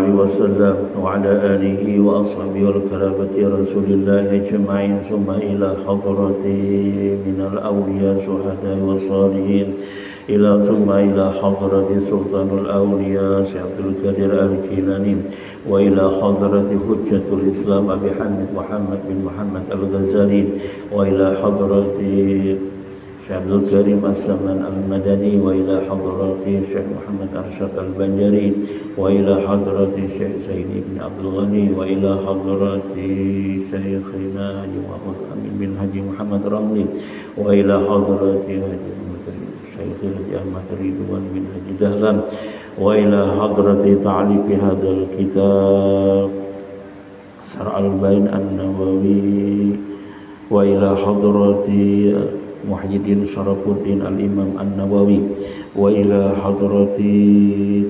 عليه وسلم وعلى آله وأصحابه والكرامة رسول الله أجمعين ثم إلى حضرة من الأولياء شهداء والصالحين ثم إلى حضرة سلطان الأولياء شيخ عبد القادر الجيلاني وإلى حضرة حجة الإسلام أبي حامد محمد بن محمد الغزالي وإلى حضرة شيخ عبد الكريم السمان المدني وإلى حضرة شيخ محمد أرشد البنجري وإلى حضرة شيخ زين بن عبد الغني وإلى حضرة شيخنا حاجي محمد أمين بن حاجي محمد رملي وإلى حضرة شيخ حاجي أحمد رضوان بن حاجي دهلان وإلى حضرة تعليق هذا الكتاب شرع البين النووي وإلى حضرة محي الدين شرف الدين الإمام النووي وإلى حضرة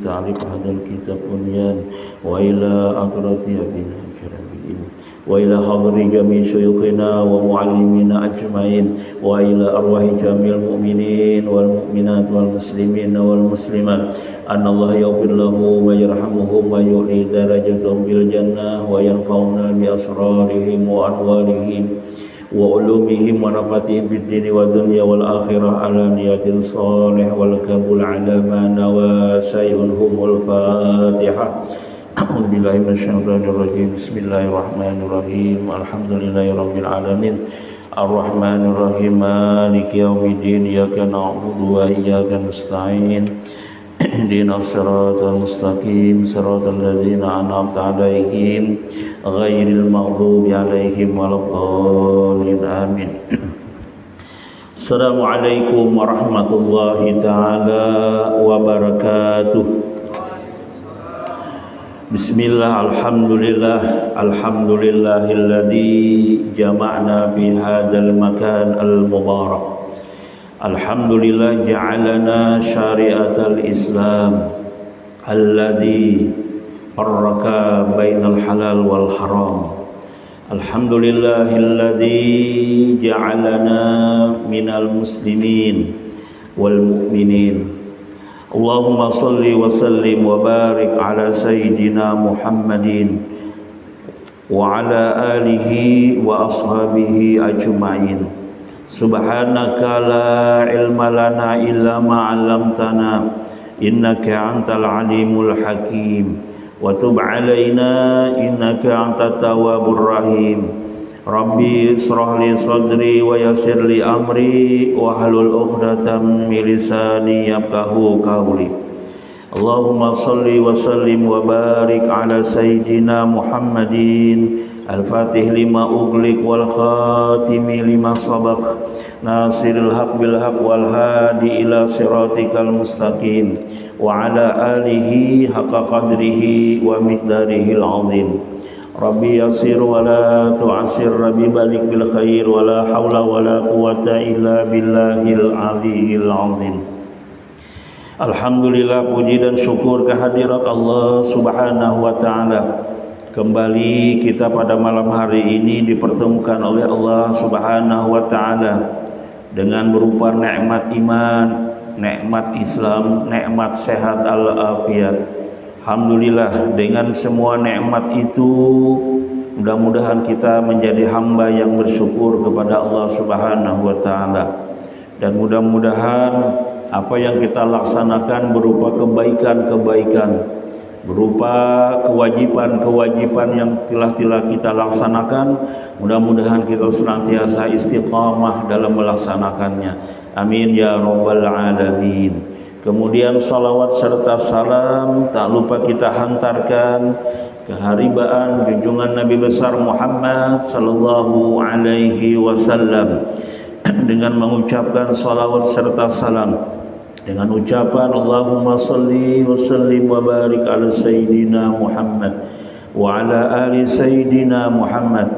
تعليق هذا الكتاب بنيان وإلى حضرة أبينا الكريم وإلى حضر جميع شيوخنا ومعلمينا أجمعين وإلى أرواح جميع المؤمنين والمؤمنات والمسلمين والمسلمات أن الله يغفر لهم ويرحمهم ويعلي درجتهم بالجنة وينفعنا بأسرارهم وأنوارهم وعلومهم ونفعتهم بالدين والدنيا والآخرة على نية صالح والقبول على ما نوى شيء هم الفاتحة. أعوذ بالله من الشيطان الرجيم. بسم الله الرحمن الرحيم. الحمد لله رب العالمين الرحمن الرحيم مالك يوم الدين إياك نعبد وإياك نستعين اهدنا الصراط المستقيم صراط الذين أنعمت عليهم غير المغضوب عليهم ولا الضالين آمين. Assalamualaikum warahmatullahi ta'ala wabarakatuh. Bismillah, alhamdulillahilladzi jama'na fi hadzal makan al-mubarak. Alhamdulillah ja'alana syariatal Islam alladzi farraqa bainal halal wal haram. Alhamdulillahilladzi ja'alana minal muslimin wal mu'minin. Allahumma salli wa sallim wa barik ala sayyidina Muhammadin wa ala alihi wa ashabihi ajma'in. Subhanaka la ilma lana illa ma 'allamtana innaka antal alimul hakim wa tub 'alaina innaka antat tawwabur rahim. Rabbi ishrah li sadri wa yassir li amri wa hlul 'uqdatam min lisani yafqahu qawli. Allahumma salli wa sallim wa barik ala sayyidina Muhammadin al-fatih lima ughliq wal khatimi lima sabaq nasiril haq bil haq wal hadi ila siratikal mustaqim wa ala alihi haqqa qadrihi wa miqdarihil azim. Rabbi yasir wa la tu'asir, Rabbi balik bil khair wa la hawla wa la quwata illa billahil aliyyil azim. Alhamdulillah, puji dan syukur kehadirat Allah subhanahu wa ta'ala. Kembali kita pada malam hari ini dipertemukan oleh Allah subhanahu wa ta'ala dengan berupa nikmat iman, nikmat Islam, nikmat sehat al-afiyat. Alhamdulillah, dengan semua nikmat itu mudah-mudahan kita menjadi hamba yang bersyukur kepada Allah subhanahu wa ta'ala. Dan mudah-mudahan apa yang kita laksanakan berupa kebaikan-kebaikan, berupa kewajiban-kewajiban yang telah kita laksanakan, mudah-mudahan kita senantiasa istiqamah dalam melaksanakannya. Amin ya rabbal alamin. Kemudian salawat serta salam tak lupa kita hantarkan keharibaan junjungan Nabi besar Muhammad sallallahu alaihi wasallam dengan mengucapkan salawat serta salam dengan ucapan Allahumma salli wa sallim wa barik ala sayyidina Muhammad wa ala ali sayyidina Muhammad.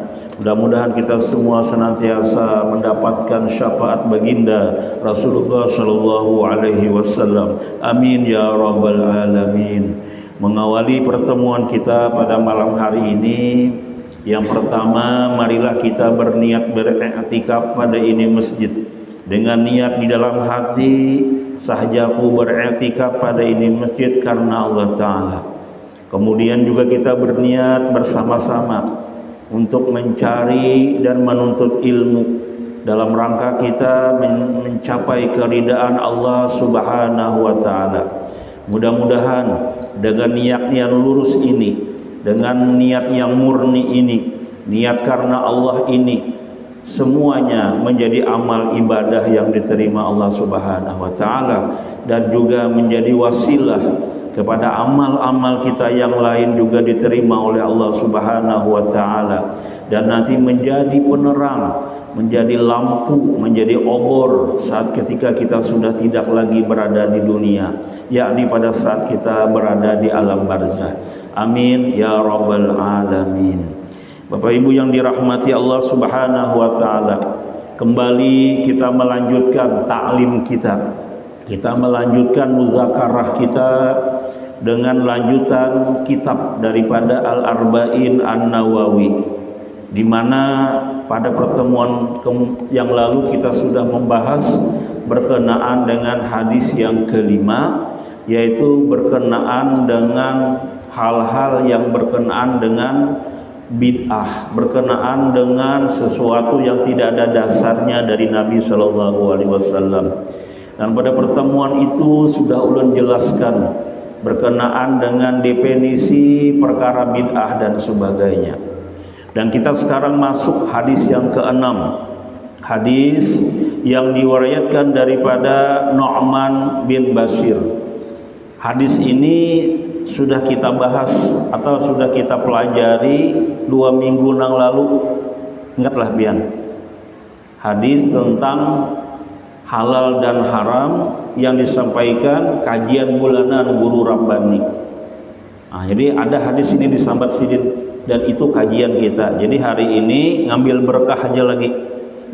Mudah-mudahan kita semua senantiasa mendapatkan syafaat baginda Rasulullah sallallahu alaihi wasallam. Amin ya rabbal alamin. Mengawali pertemuan kita pada malam hari ini, yang pertama marilah kita berniat beriktikaf pada ini masjid dengan niat di dalam hati, sahajaku beriktikaf pada ini masjid karena Allah Ta'ala. Kemudian juga kita berniat bersama-sama untuk mencari dan menuntut ilmu dalam rangka kita mencapai keridaan Allah Subhanahu wa taala. Mudah-mudahan dengan niat yang lurus ini, dengan niat yang murni ini, niat karena Allah ini, semuanya menjadi amal ibadah yang diterima Allah Subhanahu wa taala dan juga menjadi wasilah kepada amal-amal kita yang lain juga diterima oleh Allah Subhanahu wa taala dan nanti menjadi penerang, menjadi lampu, menjadi obor saat ketika kita sudah tidak lagi berada di dunia, yakni pada saat kita berada di alam barzah. Amin ya rabbal alamin. Bapak Ibu yang dirahmati Allah Subhanahu wa taala, kembali kita melanjutkan taklim kita. Kita melanjutkan muzakarah kita dengan lanjutan kitab daripada Al-Arba'in An-Nawawi, di mana pada pertemuan yang lalu kita sudah membahas berkenaan dengan hadis yang kelima, yaitu berkenaan dengan hal-hal yang berkenaan dengan bid'ah, berkenaan dengan sesuatu yang tidak ada dasarnya dari Nabi Shallallahu Alaihi Wasallam. Dan pada pertemuan itu sudah ulun jelaskan berkenaan dengan definisi perkara bid'ah dan sebagainya. Dan kita sekarang masuk hadis yang keenam, hadis yang diriwayatkan daripada Nu'man bin Bashir. Hadis ini sudah kita bahas atau sudah kita pelajari 2 minggu yang lalu. Ingatlah Bian, hadis tentang halal dan haram yang disampaikan kajian bulanan guru Rabbani. Nah, jadi ada hadis ini di Sambat Sidin dan itu kajian kita. Jadi hari ini ngambil berkah aja lagi,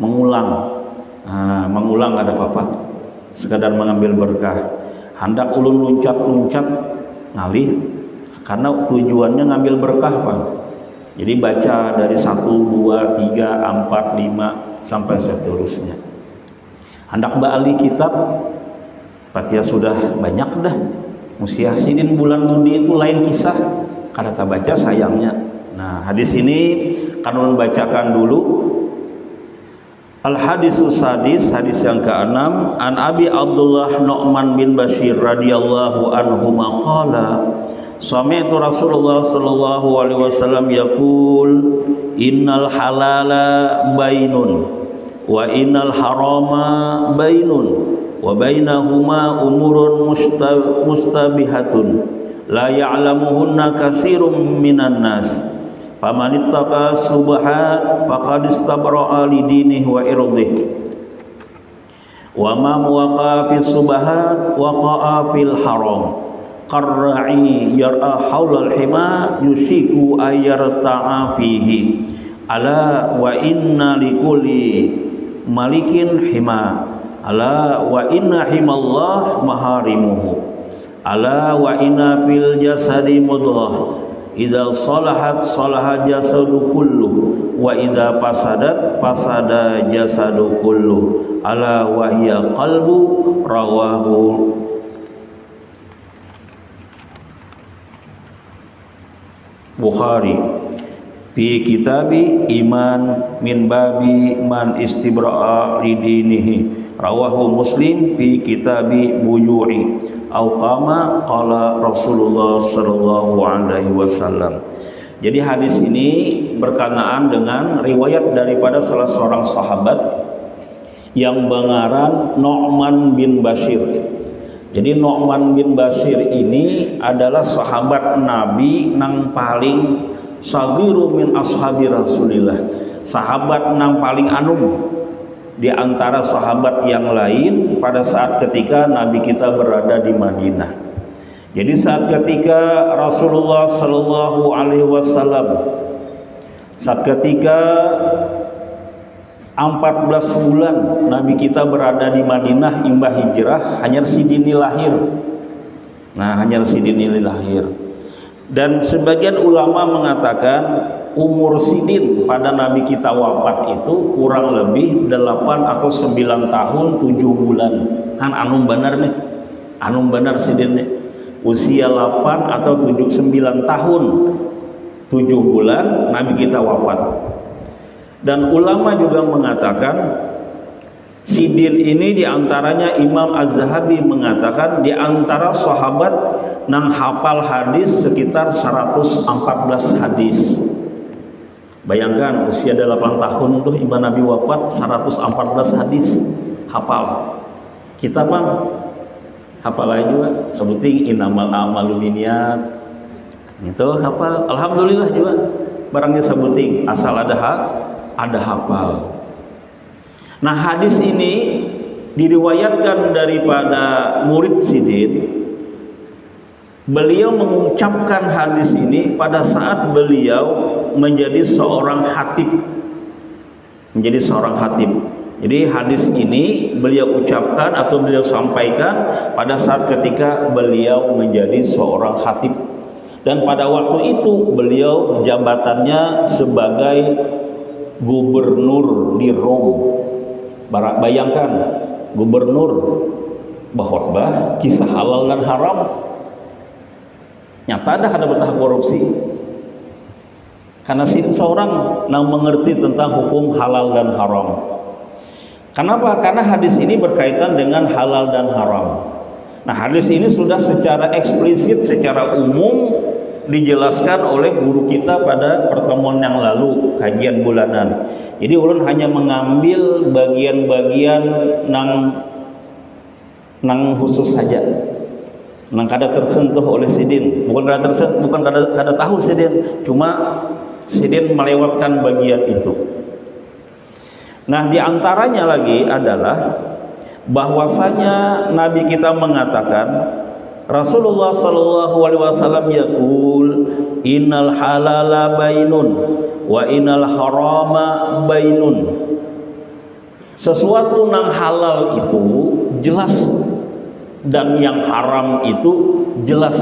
mengulang. Nah, mengulang ada apa-apa, sekadar mengambil berkah. Hendak ulun loncat-loncat ngalih karena tujuannya ngambil berkah, Pak. Jadi baca dari 1, 2, 3, 4, 5 sampai seterusnya. Hendak balik kitab Patia sudah banyak dah. Musyasidin bulan budi itu lain kisah, karena tak baca sayangnya. Nah, hadis ini kan membacakan dulu. Al-hadisus sadis, hadis yang ke-6, an Abi Abdullah Nu'man bin Bashir radhiyallahu anhu maqala sami'tu Rasulullah sallallahu alaihi wasallam yaqul innal halala bainun wa innal harama bainun wa bainahuma umurun mustabihatun la ya'lamuhunna katsirun minan nas faman ittaqa subahat faqad istabra'a li dinihi wa irdihi wa ma waqa'a fis subahat waqa'a fil haram qarra'i yar'a haulal hima yushiku ayyarta'a fihi ala wa inna likulli malikin hima ala wa inna himallah maharimuhu ala wa inna fil jasadi mudghah idza salahat salaha jasadu kulluh wa idza fasadat fasada jasadu kulluh ala wa hiya qalbu rawahu Bukhari fi kitabi iman min babi man istibra'a lidinihi rawahu Muslim fi kitabi buyu'i au qama qala Rasulullah sallallahu alaihi wasallam. Jadi hadis ini berkenaan dengan riwayat daripada salah seorang sahabat yang bengaran Nu'man bin Bashir. Jadi Nu'man bin Bashir ini adalah sahabat Nabi nang paling sagiru min ashabi Rasulillah, sahabat nang paling anum di antara sahabat yang lain pada saat ketika Nabi kita berada di Madinah. Jadi saat ketika Rasulullah sallallahu alaihi wasallam saat ketika 14 bulan Nabi kita berada di Madinah imbah hijrah, hanya sidini lahir. Nah, hanya sidini lahir. Dan sebagian ulama mengatakan umur sidin pada Nabi kita wafat itu kurang lebih 8 atau 9 tahun 7 bulan. Kan anum benar nih. Anum benar sidin nih. usia 8 atau 9 tahun 7 bulan Nabi kita wafat. Dan ulama juga mengatakan Sidin ini diantaranya Imam Az-Zahabi mengatakan diantara sahabat nang hafal hadis sekitar 114 hadis. Bayangkan usia 8 tahun tuh Imam Nabi wafat 114 hadis hafal. Kita bang hafal aja juga sebuting innamal a'malu binniyat itu hafal. Alhamdulillah juga barangnya sebuting asal ada hafal. Nah hadis ini diriwayatkan daripada murid Sidin. Beliau mengucapkan hadis ini pada saat beliau menjadi seorang khatib. Jadi hadis ini beliau ucapkan atau beliau sampaikan pada saat ketika beliau menjadi seorang khatib. Dan pada waktu itu beliau jabatannya sebagai gubernur di Rom. Bayangkan gubernur berkhutbah kisah halal dan haram. Nyata ada betah korupsi. Karena seorang yang mengerti tentang hukum halal dan haram. Kenapa? Karena hadis ini berkaitan dengan halal dan haram. Nah hadis ini sudah secara eksplisit, secara umum dijelaskan oleh guru kita pada pertemuan yang lalu, kajian bulanan. Jadi ulun hanya mengambil bagian-bagian nang khusus saja, nang kada tersentuh oleh Sidin, bukan kada tahu Sidin, cuma Sidin melewatkan bagian itu. Nah diantaranya lagi adalah bahwasanya Nabi kita mengatakan Rasulullah sallallahu alaihi wasallam yaqul innal halala bainun wa innal harama bainun. Sesuatu yang halal itu jelas dan yang haram itu jelas.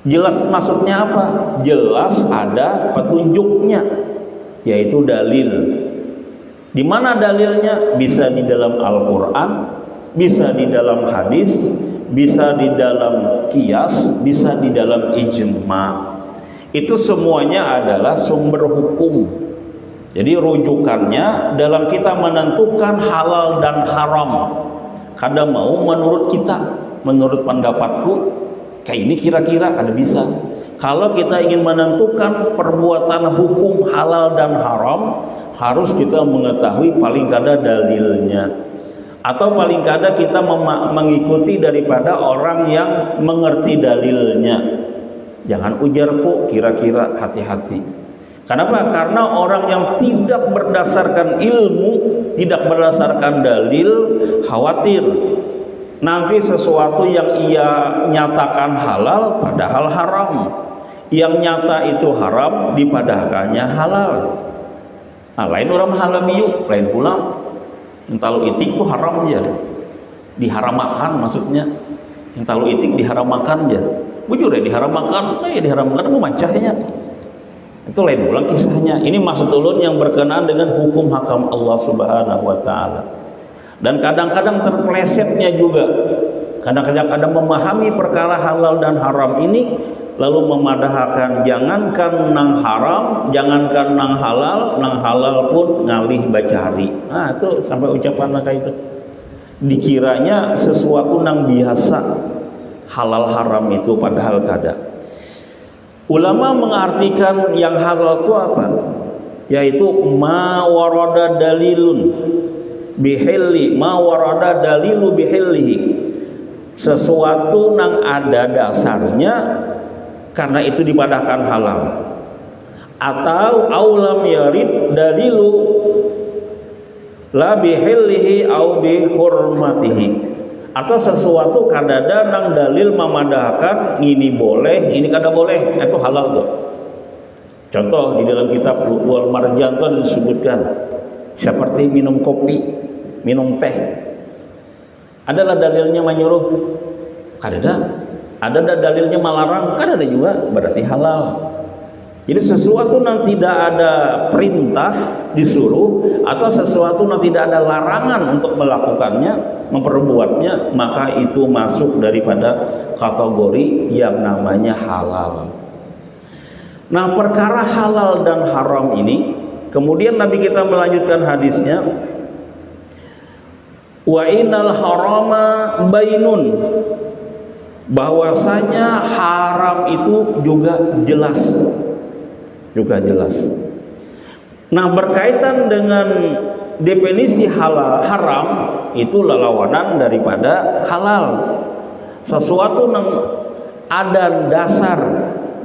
Jelas maksudnya apa? Jelas ada petunjuknya, yaitu dalil. Di mana dalilnya? Bisa di dalam Al-Qur'an, bisa di dalam hadis, bisa di dalam qiyas, bisa di dalam ijma. Itu semuanya adalah sumber hukum. Jadi rujukannya dalam kita menentukan halal dan haram. Kada mau menurut kita, menurut pendapatku kayak ini kira-kira kada bisa. Kalau kita ingin menentukan perbuatan hukum halal dan haram, harus kita mengetahui paling kada dalilnya. Atau paling kada kita mengikuti daripada orang yang mengerti dalilnya. Jangan ujarku kira-kira, hati-hati. Kenapa? Karena orang yang tidak berdasarkan ilmu, tidak berdasarkan dalil, khawatir nanti sesuatu yang ia nyatakan halal padahal haram, yang nyata itu haram dipadahkannya halal. Nah, lain orang halamiyu, lain pula entalu itik itu haram ya, diharamakan maksudnya. Entalu itik diharamakan ya, bujur ya diharamakan, diharamakan aku macahnya. Itu lain pula kisahnya. Ini maksud ulun yang berkenaan dengan hukum hakam Allah Subhanahu wa taala. Dan kadang-kadang terplesetnya juga. Kadang-kadang memahami perkara halal dan haram ini lalu memadahkan jangankan nang haram, jangankan nang halal pun ngalih bacari. Nah, itu sampai ucapan kayak itu. Dikiranya sesuatu nang biasa halal haram itu padahal kada. Ulama mengartikan yang halal itu apa? Yaitu ma warada dalilun bihilli, ma warada dalilu bihillihi. Sesuatu nang ada dasarnya karena itu dipadahkan halal. Atau aulam yarid dalilu la bihillihi au bihurmatihi. Atau sesuatu kadada nang dalil memadahkan ini boleh, ini kada boleh, itu halal tuh. Contoh di dalam kitab Wal Marjan itu disebutkan seperti minum kopi, minum teh. Adalah dalilnya menyuruh, kadada. Ada dalilnya melarang, kadada juga berarti halal. Jadi sesuatu yang tidak ada perintah disuruh, atau sesuatu yang tidak ada larangan untuk melakukannya, memperbuatnya, maka itu masuk daripada kategori yang namanya halal. Nah, perkara halal dan haram ini, kemudian Nabi kita melanjutkan hadisnya, wa innal harama bainun, bahwasanya haram itu juga jelas. Nah, berkaitan dengan definisi halal, haram itu lawanan daripada halal. Sesuatu yang ada dasar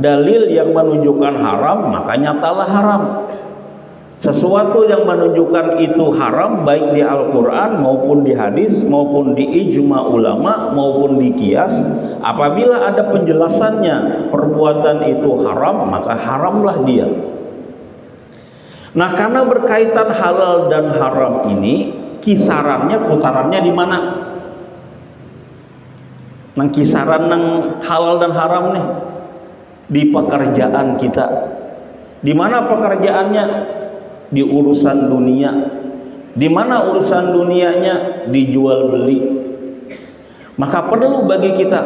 dalil yang menunjukkan haram, maka nyatalah haram. Sesuatu yang menunjukkan itu haram, baik di Al-Quran maupun di hadis maupun di ijma ulama maupun di qiyas, apabila ada penjelasannya perbuatan itu haram, maka haramlah dia. Nah, karena berkaitan halal dan haram ini, kisarannya, putarannya di mana? Nang kisaran nang halal dan haram nih di pekerjaan kita. Di mana pekerjaannya? Di urusan dunia. Di mana urusan dunianya? Dijual beli. Maka perlu bagi kita,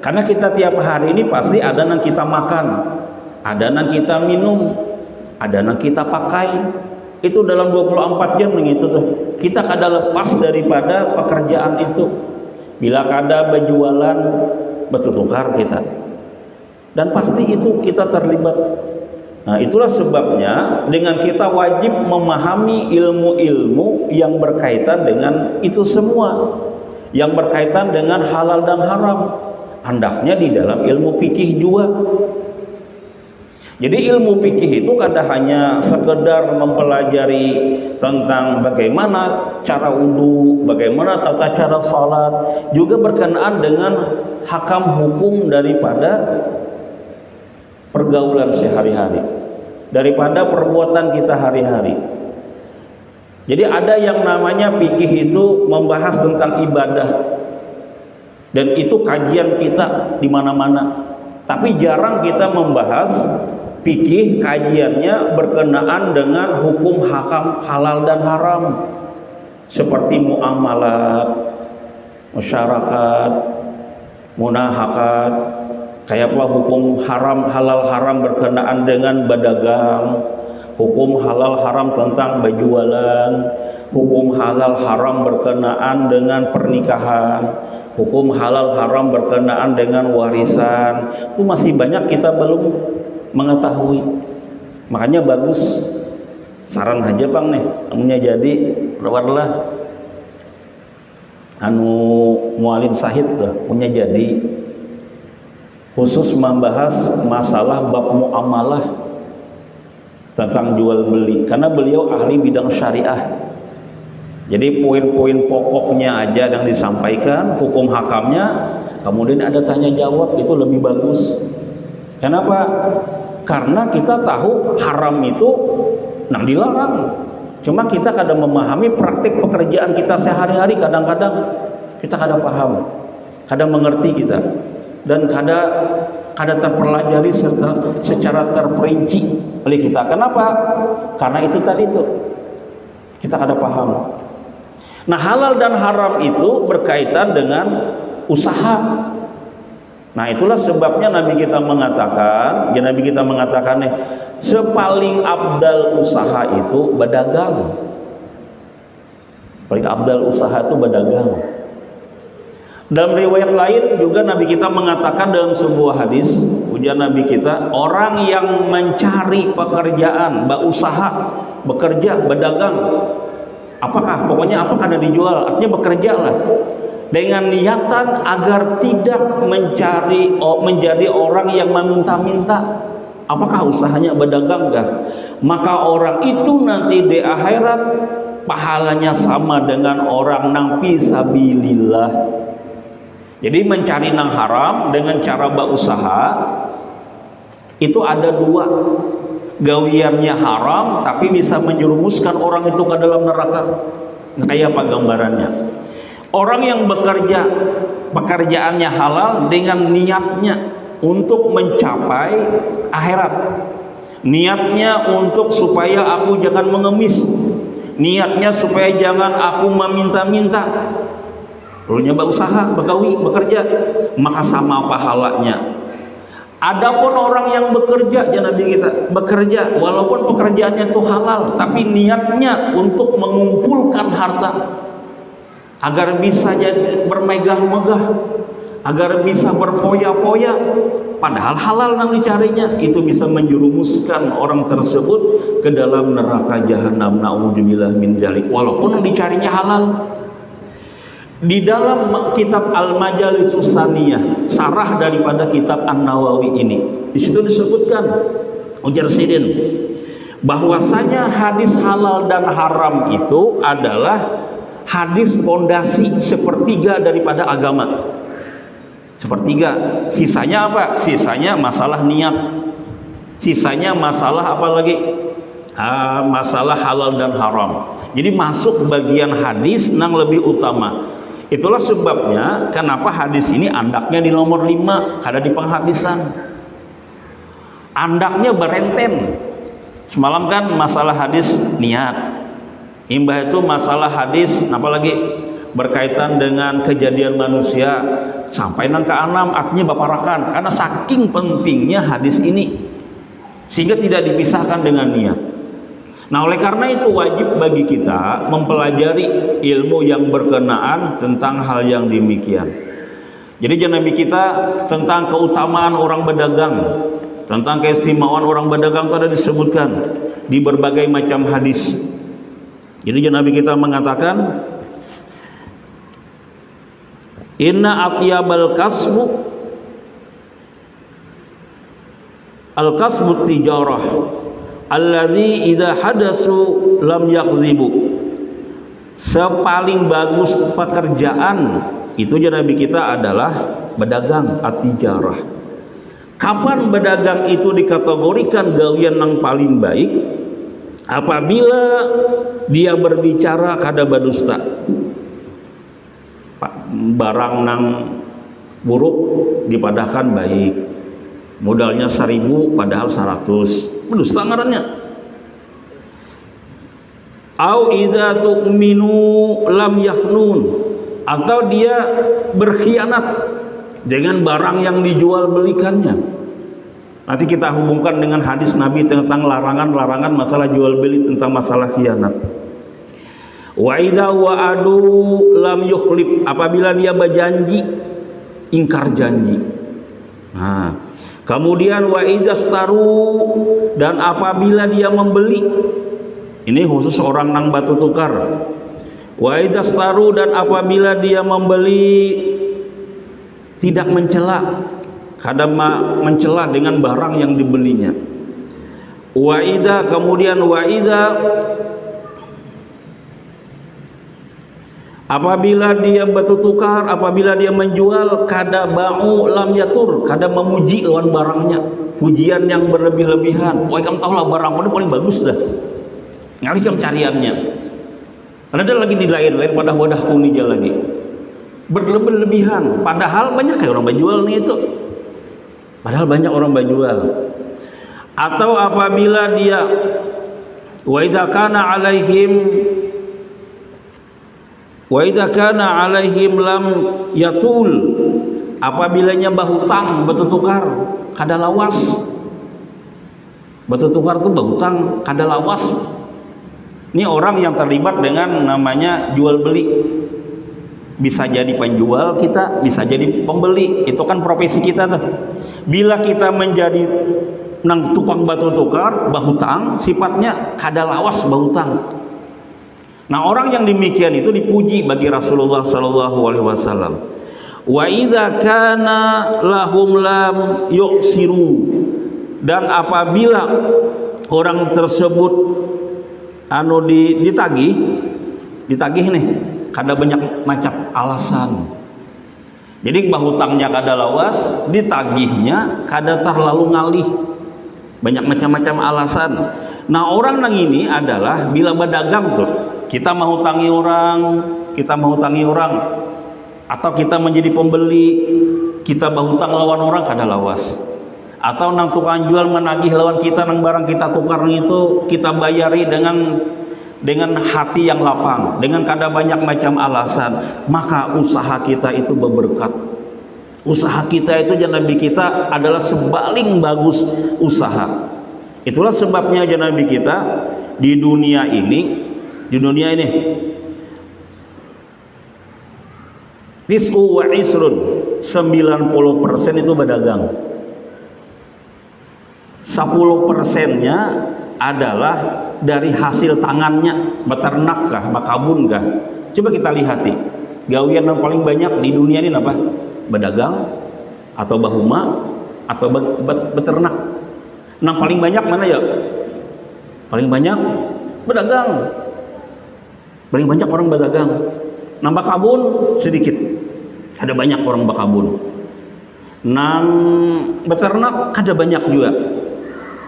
karena kita tiap hari ini pasti ada yang kita makan, ada yang kita minum, ada yang kita pakai. Itu dalam 24 jam begitu tuh. Kita kada lepas daripada pekerjaan itu. Bila kada berjualan, bertukar kita. Dan pasti itu kita terlibat. Nah, itulah sebabnya dengan kita wajib memahami ilmu-ilmu yang berkaitan dengan itu semua, yang berkaitan dengan halal dan haram. Hendaknya di dalam ilmu fikih juga. Jadi ilmu fikih itu kada hanya sekedar mempelajari tentang bagaimana cara wudu, bagaimana tata cara salat, juga berkenaan dengan hakam hukum daripada pergaulan sehari-hari, daripada perbuatan kita hari-hari. Jadi ada yang namanya fikih itu membahas tentang ibadah, dan itu kajian kita di mana-mana. Tapi jarang kita membahas fikih kajiannya berkenaan dengan hukum hakam halal dan haram, seperti muamalat, masyarakat, munahakat. Kayak apa hukum haram halal haram berkenaan dengan berdagang, hukum halal haram tentang berjualan, hukum halal haram berkenaan dengan pernikahan, hukum halal haram berkenaan dengan warisan. Itu masih banyak kita belum mengetahui. Makanya bagus, saran aja Bang nih, namanya jadi warlah mualin sahid tuh punya jadi khusus membahas masalah bab muamalah tentang jual beli, karena beliau ahli bidang syariah. Jadi poin-poin pokoknya aja yang disampaikan, hukum hakamnya, kemudian ada tanya jawab, itu lebih bagus. Kenapa? Karena kita tahu haram itu nang dilarang, cuma kita kadang memahami praktik pekerjaan kita sehari-hari, kadang-kadang kita kadang paham, kadang mengerti kita, dan kada terpelajari secara terperinci oleh kita. Kenapa? Karena itu tadi tuh kita kada paham. Nah, halal dan haram itu berkaitan dengan usaha. Nah, itulah sebabnya Nabi kita mengatakan nih, sepaling abdal usaha itu berdagang. Paling abdal usaha itu berdagang. Dalam riwayat lain juga Nabi kita mengatakan dalam sebuah hadis, ujar Nabi kita, orang yang mencari pekerjaan, berusaha, bekerja, berdagang, apakah? Pokoknya apakah ada dijual, artinya bekerja lah, dengan niatan agar tidak menjadi orang yang meminta-minta. Apakah usahanya berdagang kah? Maka orang itu nanti di akhirat pahalanya sama dengan orang nang fisabilillah. Jadi mencari nang haram dengan cara berusaha itu ada dua. Gawiannya haram tapi bisa menjerumuskan orang itu ke dalam neraka. Kayak apa gambarannya? Orang yang bekerja, pekerjaannya halal dengan niatnya untuk mencapai akhirat. niatnya untuk supaya aku jangan mengemis, niatnya supaya jangan aku meminta-minta, lalu nyoba usaha, begawi, bekerja, maka sama pahalanya. Adapun orang yang bekerja, ya Nabi kita bekerja walaupun pekerjaannya itu halal, tapi niatnya untuk mengumpulkan harta agar bisa jadi bermegah-megah, agar bisa berpoya-poya, padahal halal yang dicarinya, itu bisa menjerumuskan orang tersebut ke dalam neraka jahanam. Na'udzubillah min dzalik, walaupun yang dicarinya halal. Di dalam kitab Al-Majalisus Tsaniyah, sarah daripada kitab An-Nawawi ini, di situ disebutkan ujar Sidin bahwasanya hadis halal dan haram itu adalah hadis pondasi sepertiga daripada agama. Sepertiga, sisanya apa? Sisanya masalah niat, sisanya masalah apa lagi? Masalah halal dan haram. Jadi masuk bagian hadis yang lebih utama. Itulah sebabnya kenapa hadis ini andaknya di nomor 5, kada di penghabisan. Andaknya berenten. Semalam kan masalah hadis niat. Imbah itu masalah hadis apa lagi? Berkaitan dengan kejadian manusia. Sampai nang ke-6 artinya baparakan, karena saking pentingnya hadis ini sehingga tidak dipisahkan dengan niat. Nah, oleh karena itu wajib bagi kita mempelajari ilmu yang berkenaan tentang hal yang demikian. Jadi Nabi kita tentang keutamaan orang berdagang, tentang keistimewaan orang berdagang itu ada disebutkan di berbagai macam hadis. Jadi Nabi kita mengatakan, inna atyabal kasbu al-kasbu tijarah alladzi idza hadasu lam yakdzibu. Sepaling bagus pekerjaan itu Nabi kita adalah berdagang, at-tijarah. Kapan berdagang itu dikategorikan gawian yang paling baik? Apabila dia berbicara kada berdusta. Barang nang buruk dipadahkan baik, modalnya 1000 padahal 100, berdusta ngarannya. Au idza tu'minu lam yahnun, atau dia berkhianat dengan barang yang dijual belikannya. Nanti kita hubungkan dengan hadis Nabi tentang larangan-larangan masalah jual beli, tentang masalah khianat. Wa idza wa'adu lam yukhlif, apabila dia berjanji ingkar janji. Nah, kemudian wa idzastaru, dan apabila dia membeli, ini khusus orang nang batu tukar. Wa idzastaru, dan apabila dia membeli tidak mencela, kadang mencela dengan barang yang dibelinya. Wa idza, kemudian wa idza, apabila dia batu tukar, apabila dia menjual, kada ba'u lam yatur, kada memuji lawan barangnya, pujian yang berlebih-lebihan. Wah, kamu tahu lah barang mana paling bagus dah, ngalihkan cariannya. Ada lagi di lain-lain pada wadah kunija lagi, berlebih-lebihan. Padahal banyak kayak orang menjual nih itu, padahal banyak orang menjual. Atau apabila dia wa idza kana alaihim lam yatul, apabilanya bahutang bertukar kada lawas. Bertukar itu bahutang kada lawas. Ini orang yang terlibat dengan namanya jual beli. Bisa jadi penjual kita, bisa jadi pembeli. Itu kan profesi kita tuh. Bila kita menjadi nang tukang batu tukar, bahutang, sifatnya kada lawas bahutang. Nah, orang yang demikian itu dipuji bagi Rasulullah sallallahu alaihi wasallam. Wa idza kana lahum lam yuksiru, dan apabila orang tersebut ditagih nih, kada banyak macam alasan. Jadi bahutangnya kada lawas, ditagihnya kada terlalu ngalih, banyak macam-macam alasan. Nah, orang nang ini adalah bila berdagang tuh, kita mau hutangi orang, atau kita menjadi pembeli, kita berhutang lawan orang kada lawas. atau nang tukang jual menagih lawan kita nang barang kita tukar itu kita bayari dengan hati yang lapang, dengan kada banyak macam alasan, maka usaha kita itu berberkat. Usaha kita itu Nabi kita adalah sebaling bagus usaha. Itulah sebabnya Nabi kita di dunia ini tis'u wa isrun 90% itu berdagang, 10%-nya adalah dari hasil tangannya, beternak kah, bakabun kah. Coba kita lihat nih, gawian yang paling banyak di dunia ini apa? Berdagang atau bahuma atau beternak. Yang paling banyak mana ya? Paling banyak berdagang. Paling banyak orang berdagang. Nambah kabun sedikit. Ada banyak orang bakabun. Nang beternak ada banyak juga.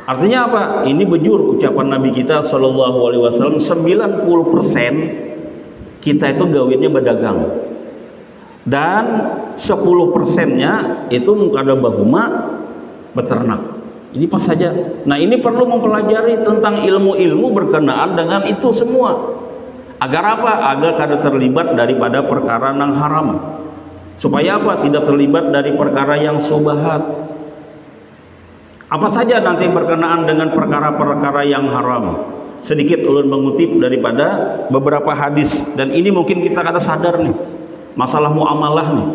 Artinya apa? Ini bejur ucapan Nabi kita Shallallahu Alaihi Wasallam, 90% kita itu gawinnya berdagang, dan 10%-nya itu ada bahuma beternak. Ini pas saja. Nah, ini perlu mempelajari tentang ilmu-ilmu berkenaan dengan itu semua. Agar apa? Agar kada terlibat daripada perkara yang haram. Supaya apa? Tidak terlibat dari perkara yang subahat. Apa saja nanti berkenaan dengan perkara-perkara yang haram. Sedikit ulun mengutip daripada beberapa hadis, dan ini mungkin kita kada sadar nih, masalah muamalah nih.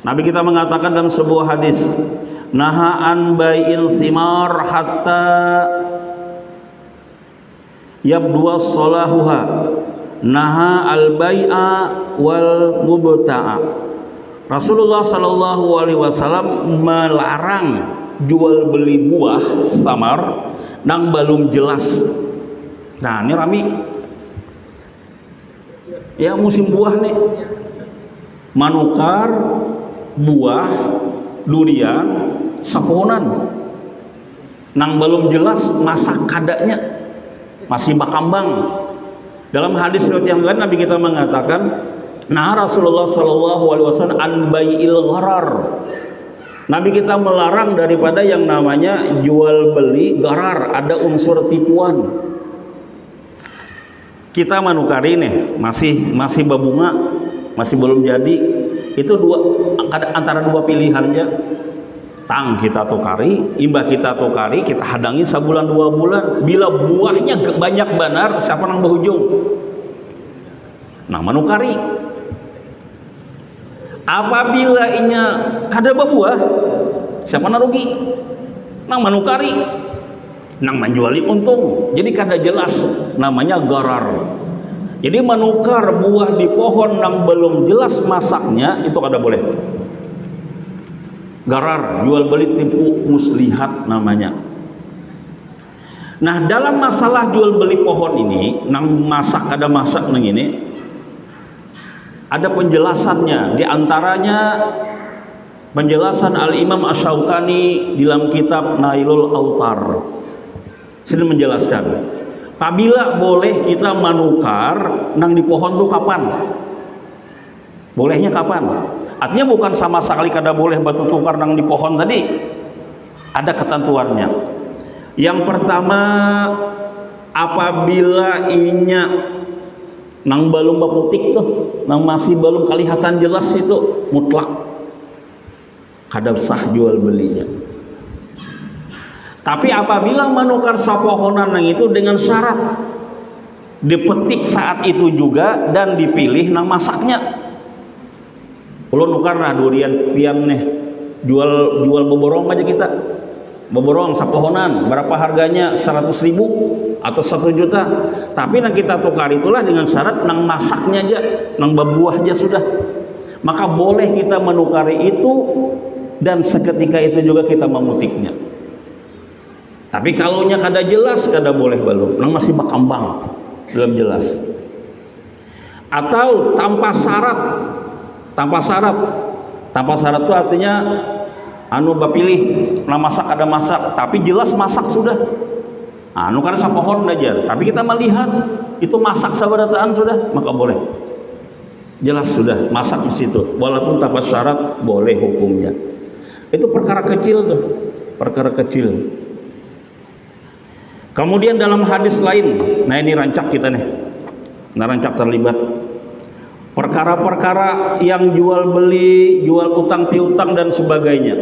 Nabi kita mengatakan dalam sebuah hadis, naha an bai'il simar hatta yabdua salahuha, naha al bai'a wal mubta'a. Rasulullah Shallallahu Alaihi Wasallam melarang jual beli buah samar nang belum jelas. Nah, ini Rami ya musim buah nih, manukar buah durian saponan nang belum jelas masak kadanya masih bakambang. Dalam hadis yang lain Nabi kita mengatakan, nah Rasulullah Shallallahu Alaihi Wasallam an bai'il gharar. Nabi kita melarang daripada yang namanya jual beli garar, ada unsur tipuan. Kita manukari nih masih berbunga, masih belum jadi, itu antara dua pilihannya. Tang kita tukari, imbah kita tukari, kita hadangi sebulan 2 bulan. Bila buahnya banyak benar, siapa nang berujung? Nah, manukari. Apabila inya kada berbuah, siapa nang rugi? Nang manukari, nang menjuali untung. Jadi kada jelas, namanya garar. Jadi menukar buah di pohon yang belum jelas masaknya itu kada boleh. Garar, jual beli tipu muslihat namanya. Nah, dalam masalah jual beli pohon ini, nang masak kada masak nang ini, ada penjelasannya. Di antaranya penjelasan Al-Imam Asy-Syaukani dalam kitab Nailul Autar. Sini menjelaskan, apabila boleh kita manukar nang di pohon tuh kapan? Bolehnya kapan? Artinya bukan sama sekali kada boleh batu tukar nang di pohon tadi. Ada ketentuannya. Yang pertama, apabila inya nang belum baputik tuh, nang masih belum kelihatan jelas itu mutlak kada sah jual belinya. Tapi apabila menukar sapohonan nang itu dengan syarat dipetik saat itu juga dan dipilih nang masaknya. Ulun nukar nah durian pian nih, jual boborong aja kita, boborong sapohonan, berapa harganya? 100.000 atau 1 juta. Tapi nang kita tukar itulah dengan syarat nang masaknya aja, nang berbuah aja sudah. Maka boleh kita menukari itu dan seketika itu juga kita memutiknya. Tapi kalau nya kada jelas, kada boleh balum, nang masih bakambang, belum jelas. Atau tanpa syarat. Tanpa syarat itu artinya bapilih nah masak ada masak, tapi jelas masak sudah. Kada sapohon aja, tapi kita melihat itu masak sabarataan sudah, maka boleh. Jelas sudah masak di situ, walaupun tanpa syarat boleh hukumnya. Itu perkara kecil tuh. perkara kecil. Kemudian dalam hadis lain, nah ini rancak kita nih, nah rancak terlibat perkara-perkara yang jual beli, jual utang piutang dan sebagainya.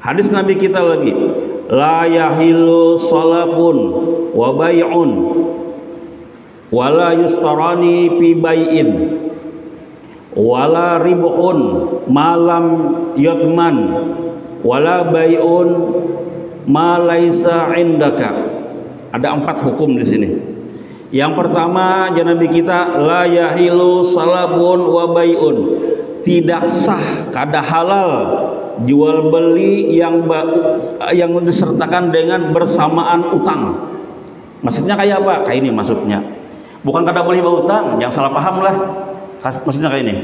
Hadis Nabi kita lagi, la yahilu salafun wa bai'un wala yustarani fi bai'in wala ribhun malam yatman wala bai'un ma laisa indaka. Ada 4 hukum di sini. Yang pertama, Nabi kita la yahilu salafun wa bai'un. Tidak sah, kada halal jual beli yang disertakan dengan bersamaan utang. Maksudnya kayak apa? Kayak ini maksudnya. Bukan kada boleh berutang, jangan salah paham lah. Maksudnya kayak ini.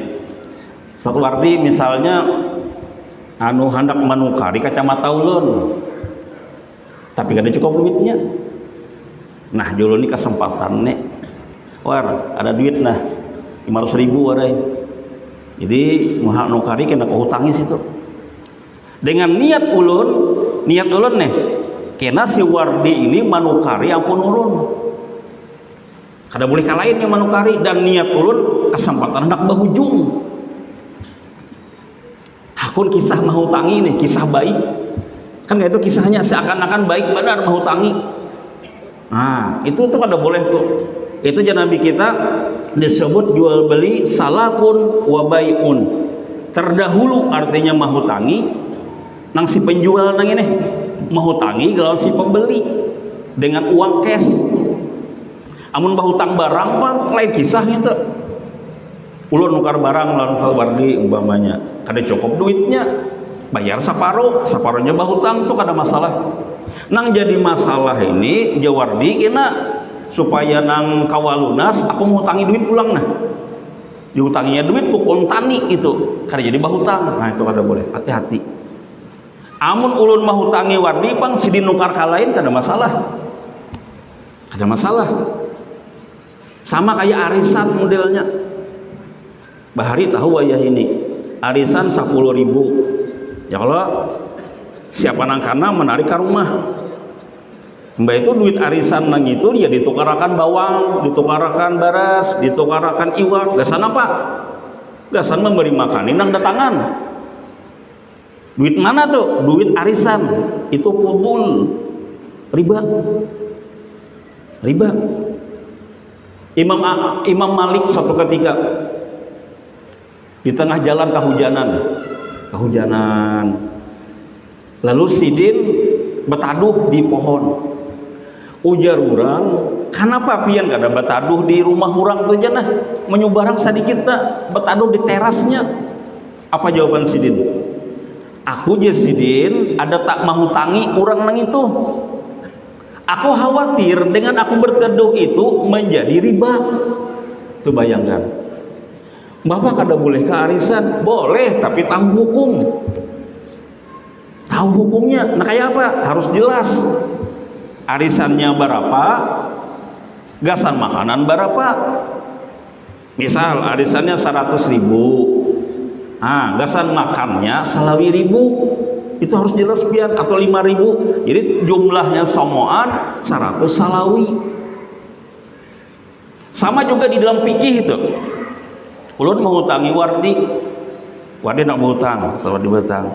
Satu arti misalnya anu hendak menukari kacamata ulun, tapi kada cukup duitnya. Nah, dulu ini kesempatan nih. War, ada duit nah 500.000 warai. Jadi mau nukari kena kehutangi situ. Dengan niat ulun nih, kena si Wardi ini manukari ampun ulun. Kada boleh kalahin yang manukari, dan niat ulun kesempatan hendak bahujung. Hakun kisah mahutangi nih, kisah baik. Kan itu kisahnya seakan-akan baik benar mahutangi. Nah, itu tuh kada boleh tuh. Itu Nabi kita disebut jual beli salafun wa bai'un. Terdahulu artinya mahutangi nang si penjual nang ini, mahutangi kalau si pembeli dengan uang cash. Amun bahutang barang Pak, lain kisah gitu. Ulun nukar barang lawan Wardi umpamanya, kada cukup duitnya, bayar saparohnya bahutang tuh kada masalah. Nang jadi masalah ini Jawardi kena supaya nang kawalunas aku mau hutangi duit pulang nah. Dihutanginya duit ku kontani itu, kada jadi bahutang. Nah, itu kada boleh, hati-hati. Amun ulun mahutangi Wardi pang si dinukar kalain kada masalah. Kada masalah. Sama kayak arisan modelnya. Bahari tahu wayah ini. Arisan 10.000. Ya kalau siapa nang kana menarik ke rumah. Mbak itu duit arisan nang itu dia ditukarakan bawang, ditukarakan beras, ditukarakan iwak. Gasan apa? Gasan memberi makan nang datangan. Duit mana tuh? Duit arisan. Itu fudul. Riba. Imam Malik suatu ketika di tengah jalan kehujanan. Lalu sidin betaduh di pohon. Ujar orang, kenapa pian kada betaduh di rumah orang tuh aja nah, menyubarang sedikit tak betaduh di terasnya. Apa jawaban sidin? Aku je sidin ada tak mau tangi orang nang itu. Aku khawatir dengan aku berteduh itu menjadi riba. Itu bayangkan. Bapak kada boleh ke arisan? Boleh, tapi tahu hukum. Tahu hukumnya. Nah kayak apa? Harus jelas. Arisannya berapa? Gasan makanan berapa? Misal arisannya 100.000. Nah, gasan makannya salawi 1.000. Itu harus jelas pian, atau 5.000. Jadi jumlahnya somoan 100 salawi. Sama juga di dalam fikih itu. Ulun menghutangi Wardi nak berhutang, selamat dibetang.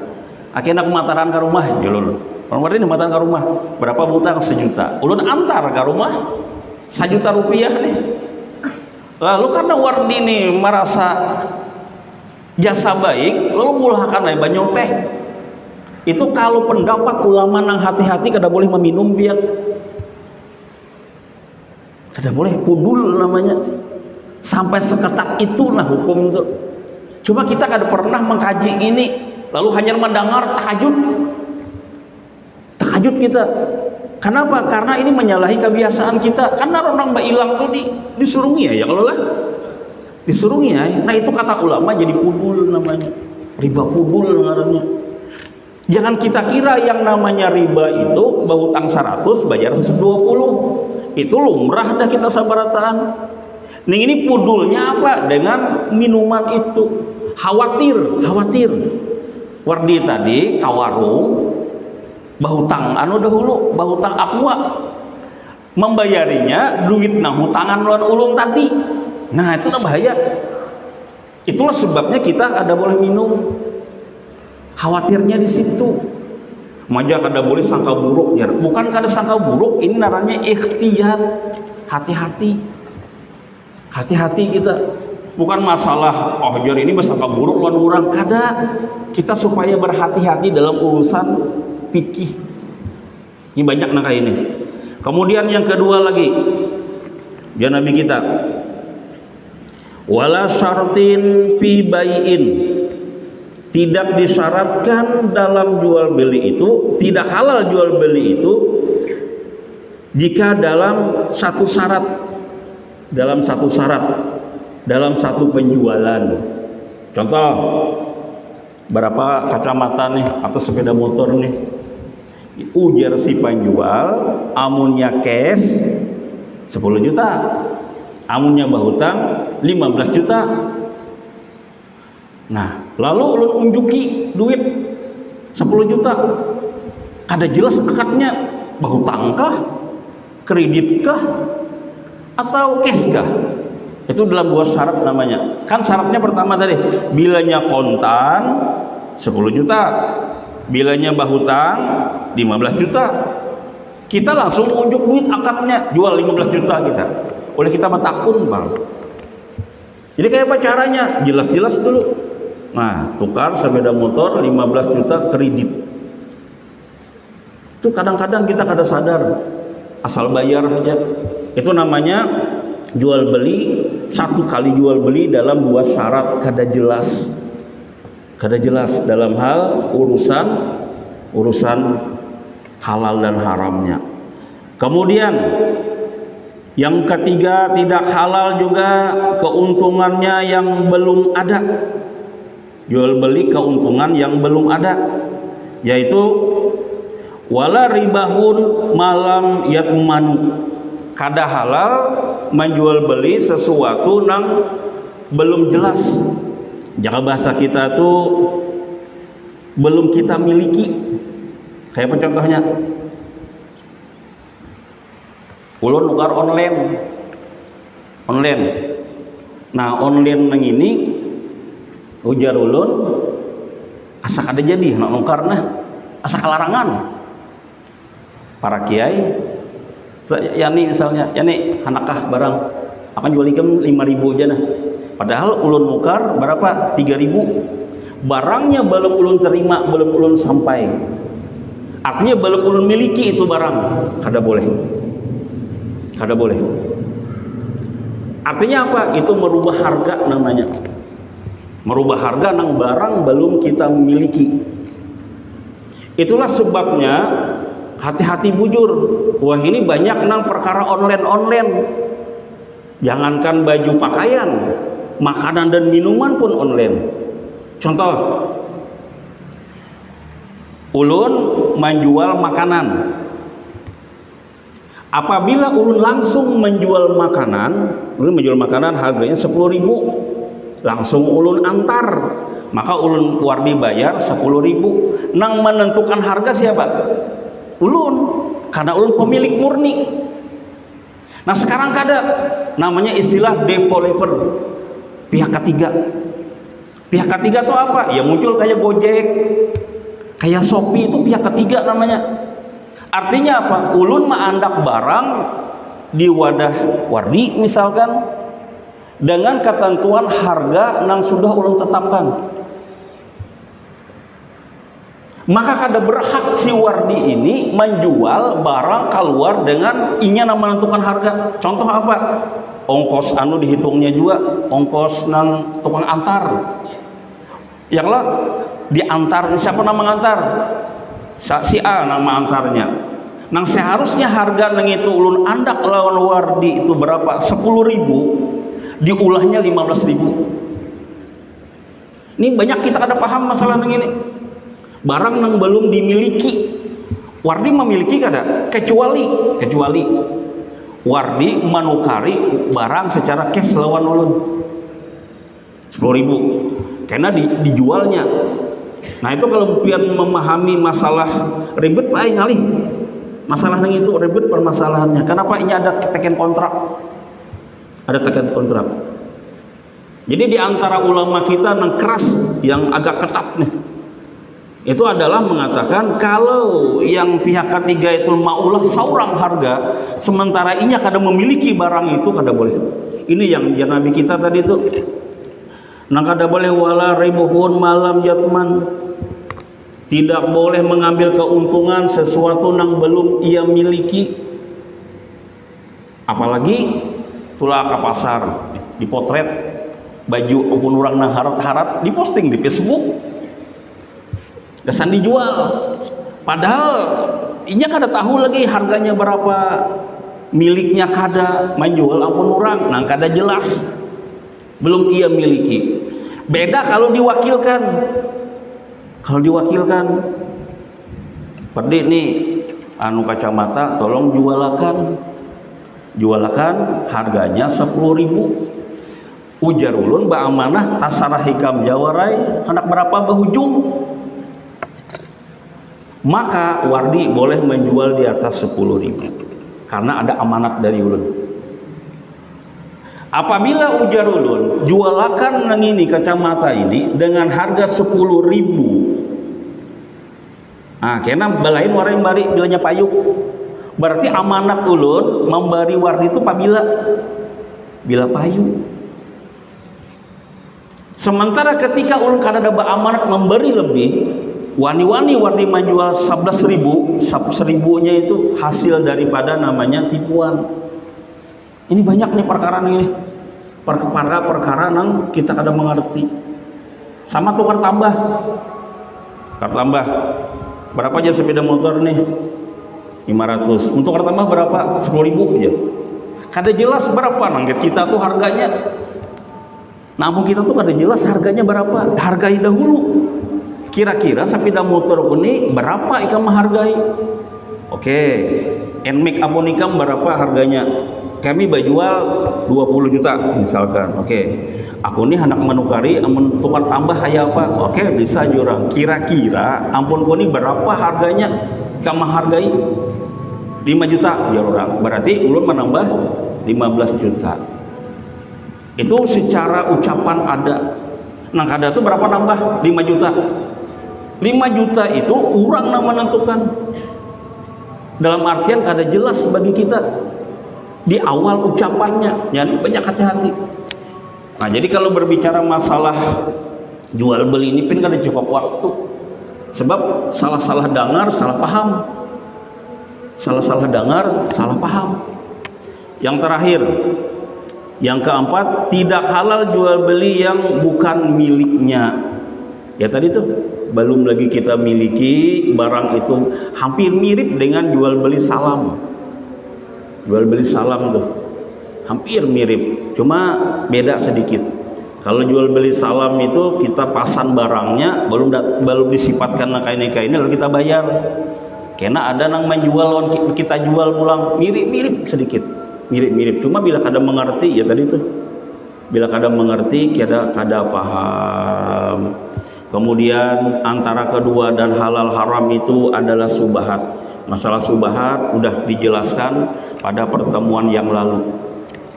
Akhirnya nak mataran ke rumah, ulun. Wardi nak mataran ke rumah. Berapa hutang? 1 juta. Ulun antar ke rumah 1 juta rupiah nih. Lalu karena Wardi nih merasa jasa baik, lalu mulahkan aja banyak teh. Itu kalau pendapat ulama nang hati-hati kada boleh meminum biar kada boleh, pudul namanya. Sampai seketat itu nah hukum itu. Cuma kita kada pernah mengkaji ini, lalu hanya mendengar tahajud kita. Kenapa? Karena ini menyalahi kebiasaan kita. Karena orang bailang tuh disurungi ya kalau lah disurungi ya. Nah itu kata ulama jadi pudul namanya, riba pudul ngarannya. Jangan kita kira yang namanya riba itu bahutang 100 bayar 120. Itu lumrah dah kita sabarataan. Ning ini pudulnya apa? Dengan minuman itu. Khawatir. Wardi tadi ke warung bahutang anu dahulu, bahutang aqua membayarinya duit nah hutangan lawan ulun tadi. Nah itu bahaya. Itulah sebabnya kita ada boleh minum, khawatirnya di situ. Maja kada boleh sangka buruk ya. Bukan kada sangka buruk, ini namanya ikhtiyat. Hati-hati. Hati-hati kita. Bukan masalah oh jar ini bersangka buruk lawan orang, kada. Kita supaya berhati-hati dalam urusan fikih. Ini banyak nangka ini. Kemudian yang kedua lagi, ya Nabi kita, wala syartin fi bai'in, tidak disyaratkan dalam jual beli itu, tidak halal jual beli itu jika dalam satu syarat, dalam satu penjualan. Contoh, berapa kacamata nih atau sepeda motor nih, ujar si penjual amunnya cash 10 juta, amunnya bahutang 15 juta. Nah lalu ulun unjuki duit 10 juta, kada jelas akadnya, bahutangkah, kreditkah, atau cash kah? Itu dalam 2 syarat namanya. Kan syaratnya pertama tadi, bilanya kontan 10 juta, bilanya bahutang 15 juta. Kita langsung unjuk duit akadnya, jual 15 juta kita. Oleh kita matakun bang. Jadi kayak apa caranya? Jelas-jelas dulu. Nah, tukar sepeda motor 15 juta kredit. Itu kadang-kadang kita kada sadar, asal bayar aja. Itu namanya jual beli, satu kali jual beli dalam 2 syarat kada jelas. Kada jelas dalam hal urusan halal dan haramnya. Kemudian yang ketiga, tidak halal juga keuntungannya yang belum ada. Jual beli keuntungan yang belum ada, yaitu wala ribahun malam yatmanu. Kada halal menjual beli sesuatu yang belum jelas. Jika bahasa kita tuh belum kita miliki. Kayak apa contohnya? Ulun nukar online. Nah online nang ini ujar ulun asa kada jadi nak nukar nah, asa kelarangan. Para kiai yani misalnya, yani hanakah barang akan jual ikem 5.000 aja nah. Padahal ulun nukar berapa? 3.000. Barangnya belum ulun terima, belum ulun sampai. Artinya belum ulun miliki itu barang. Kada boleh. Artinya apa? Itu merubah harga namanya. Merubah harga nang barang belum kita miliki. Itulah sebabnya hati-hati bujur. Wah ini banyak nang perkara online. Jangankan baju pakaian, makanan dan minuman pun online. Contoh, ulun menjual makanan. Apabila ulun langsung menjual makanan harganya 10.000, langsung ulun antar, maka ulun wardi bayar 10.000. Nang menentukan harga siapa? Ulun, karena ulun pemilik murni. Nah sekarang kada, namanya istilah developer, pihak ketiga. Pihak ketiga itu apa? Ya muncul kayak Gojek, kayak Shopee, itu pihak ketiga namanya. Artinya apa? Ulun maandak barang di wadah wardi misalkan dengan ketentuan harga yang sudah ulun tetapkan. Maka kada berhak si wardi ini menjual barang keluar dengan ingin menentukan harga. Contoh apa? Ongkos anu dihitungnya juga, ongkos nang tukang antar. Yang lah diantar, siapa nama mengantar? Si A nama antarnya. Nang seharusnya harga nang itu ulun andak lawan wardi itu berapa? 10.000, diulahnya 15.000. Ini banyak kita kada paham masalah nang ini. Barang nang belum dimiliki, wardi memiliki kada? Kecuali wardi manukari barang secara cash lawan ulun 10.000, karena dijualnya Nah itu kalau pian memahami masalah ribet Pak ai ngalih masalah nang itu ribet permasalahannya. Kenapa ini ada teken kontrak? Ada teken kontrak. Jadi di antara ulama kita yang keras, yang agak ketat nih, itu adalah mengatakan kalau yang pihak ketiga itu maulah saurang harga, sementara ini kada memiliki barang itu kada boleh. Ini yang Nabi kita tadi itu, nang kada boleh wala ribuhun malam yatman, tidak boleh mengambil keuntungan sesuatu yang belum ia miliki. Apalagi tulah ke pasar dipotret baju maupun orang nang harap-harap diposting di Facebook kesan dijual, padahal inya kada tahu lagi harganya berapa, miliknya kada, menjual ampun orang nang kada jelas, belum ia miliki. Beda kalau diwakilkan. Kalau diwakilkan, perdi nih anu kacamata tolong jualakan harganya 10.000. Ujar ulun ba amanah tasarah hikam jawarai hendak berapa bahujung, maka Wardi boleh menjual di atas 10.000 karena ada amanat dari ulun. Apabila ujar ulun jualakan nang ini kacamata ini dengan harga 10.000, nah kena balain warai bari bilanya payuk, berarti amanat ulun memberi Wardi itu bila payuk. Sementara ketika ulun kada ada amanat memberi lebih, wani-wani Wardi menjual 11.000, 1.000-nya itu hasil daripada namanya tipuan. Ini banyak nih perkara ini, perkara nang kita kada mengerti. Sama tukar tambah, berapa aja sepeda motor nih? 500. Untuk tukar tambah berapa? 10.000 aja. Kada jelas berapa nang kita tuh harganya. Namun kita tuh kada jelas harganya berapa. Hargai dahulu. Kira-kira sepeda motor ini berapa ikam menghargai? Oke, Nmax abon ikam berapa harganya? Kami berjual 20 juta misalkan. Oke, aku ini hendak menukari amun tukar tambah hanya apa? Oke, bisa jurang. Kira-kira ampun ko ini berapa harganya? Ikam menghargai 5 juta ya orang. Berarti ulun menambah 15 juta. Itu secara ucapan ada. Nah kada itu berapa nambah? 5 juta. 5 juta itu orang yang menentukan. Dalam artian kada jelas bagi kita di awal ucapannya. Jadi banyak hati-hati. Nah jadi kalau berbicara masalah jual beli ini pun kada cukup waktu. Sebab salah-salah dengar, salah paham. Salah-salah dengar, salah paham. Yang terakhir, yang keempat, tidak halal jual beli yang bukan miliknya. Ya tadi tuh, belum lagi kita miliki barang itu hampir mirip dengan jual beli salam. Jual beli salam tuh hampir mirip, cuma beda sedikit. Kalau jual beli salam itu kita pasan barangnya, belum disifatkan nakai-nakai ini lalu kita bayar. Karena ada nang menjual kita jual pulang mirip-mirip sedikit. Mirip-mirip, cuma bila kada mengerti ya tadi tuh, bila kada mengerti kada paham. Kemudian antara kedua dan halal haram itu adalah subahat. Masalah subahat udah dijelaskan pada pertemuan yang lalu,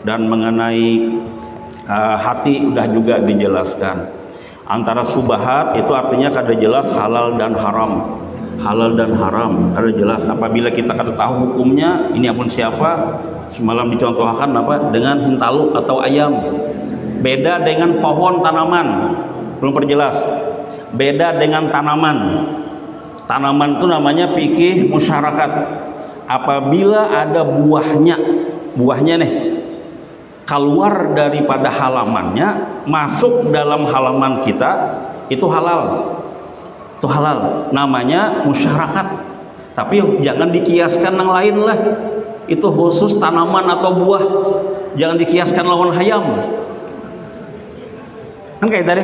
dan mengenai hati udah juga dijelaskan. Antara subahat itu artinya kada jelas halal dan haram. Halal dan haram kada jelas. Apabila kita kada tahu hukumnya, ini apun siapa, semalam dicontohkan apa dengan hintalu atau ayam. Beda dengan pohon tanaman, belum perjelas. Beda dengan tanaman. Tanaman itu namanya fikih masyarakat. Apabila ada buahnya nih keluar daripada halamannya, masuk dalam halaman kita, itu halal. Itu halal. Namanya masyarakat. Tapi jangan dikiaskan yang lain lah. Itu khusus tanaman atau buah, jangan dikiaskan lawan hayam. Kan kayak tadi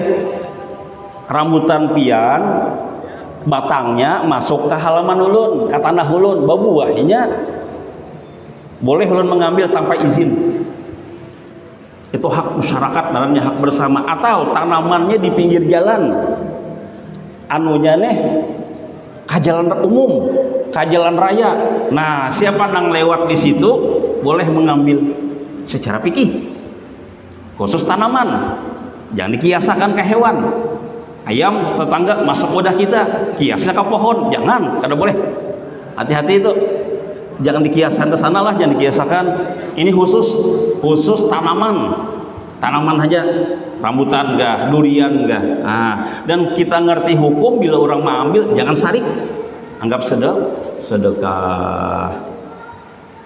rambutan pian batangnya masuk ke halaman ulun, ke tanah ulun, buahnya boleh ulun mengambil tanpa izin. Itu hak masyarakat, dalamnya hak bersama. Atau tanamannya di pinggir jalan, anunya nih ka jalan umum, ka jalan raya. Nah, siapa nang lewat di situ boleh mengambil secara fikih. Khusus tanaman, jangan dikiasakan ke hewan. Ayam tetangga masuk wadah kita, kiasnya ke pohon, jangan, kada boleh. Hati-hati itu, jangan dikiaskan ke sana lah, jangan dikiasakan. Ini khusus tanaman aja, rambutan enggak, durian enggak. Nah, dan kita ngerti hukum bila orang mau ambil, jangan sarik, anggap sedekah.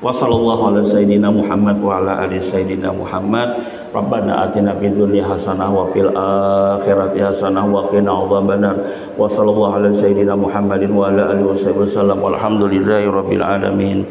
Wassallallahu ala sayyidina Muhammad wa ala ali sayyidina Muhammad. Rabbana atina fid dunya hasanah wa fil akhirati hasanah wa qina adzabannar. Wassallallahu ala sayyidina Muhammadin wa ala alihi wasallam. Walhamdulillahi rabbil alamin.